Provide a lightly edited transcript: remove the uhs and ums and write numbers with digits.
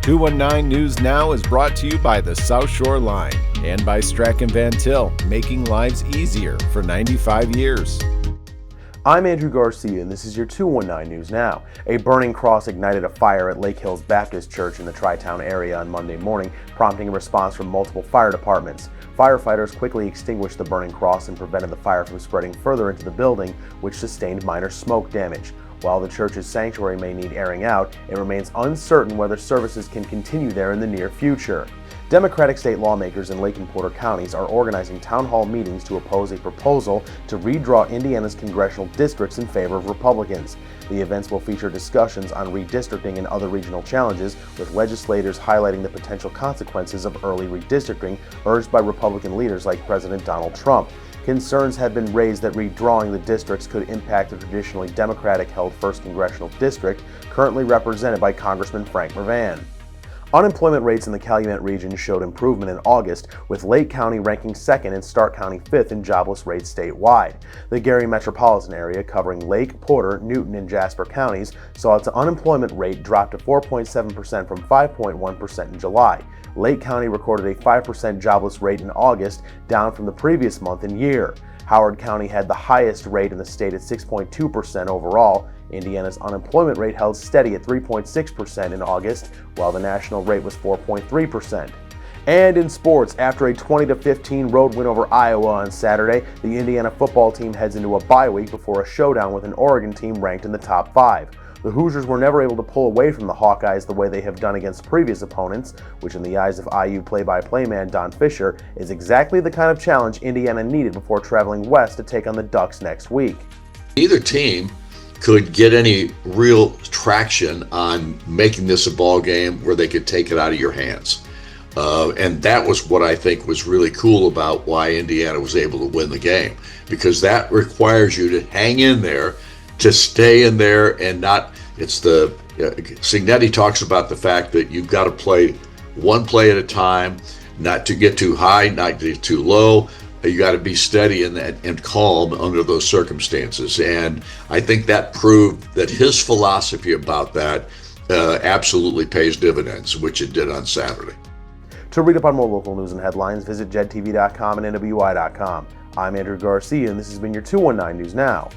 219 News Now is brought to you by the South Shore Line and by Strachan Van Til, making lives easier for 95 years. I'm Andrew Garcia, and this is your 219 News Now. A burning cross ignited a fire at Lake Hills Baptist Church in the Tri-Town area on Monday morning, prompting a response from multiple fire departments. Firefighters quickly extinguished the burning cross and prevented the fire from spreading further into the building, which sustained minor smoke damage. While the church's sanctuary may need airing out, it remains uncertain whether services can continue there in the near future. Democratic state lawmakers in Lake and Porter counties are organizing town hall meetings to oppose a proposal to redraw Indiana's congressional districts in favor of Republicans. The events will feature discussions on redistricting and other regional challenges, with legislators highlighting the potential consequences of early redistricting urged by Republican leaders like President Donald Trump. Concerns have been raised that redrawing the districts could impact the traditionally Democratic-held 1st Congressional District, currently represented by Congressman Frank Mervan. Unemployment rates in the Calumet region showed improvement in August, with Lake County ranking 2nd and Stark County 5th in jobless rates statewide. The Gary metropolitan area, covering Lake, Porter, Newton, and Jasper counties, saw its unemployment rate drop to 4.7% from 5.1% in July. Lake County recorded a 5% jobless rate in August, down from the previous month and year. Howard County had the highest rate in the state at 6.2% overall. Indiana's unemployment rate held steady at 3.6% in August, while the national rate was 4.3%. And in sports, after a 20-15 road win over Iowa on Saturday, the Indiana football team heads into a bye week before a showdown with an Oregon team ranked in the top 5. The Hoosiers were never able to pull away from the Hawkeyes the way they have done against previous opponents, which in the eyes of IU play-by-play man Don Fisher is exactly the kind of challenge Indiana needed before traveling west to take on the Ducks next week. Either team could get any real traction on making this a ball game where they could take it out of your hands. And that was what I think was really cool about why Indiana was able to win the game, because that requires you to hang in there, to stay in there and not, Signetti talks about the fact that you've got to play one play at a time, not to get too high, not to get too low. You got to be steady and calm under those circumstances. And I think that proved that his philosophy about that absolutely pays dividends, which it did on Saturday. To read up on more local news and headlines, visit jed-tv.com and nwi-com. I'm Andrew Garcia, and this has been your 219 News Now.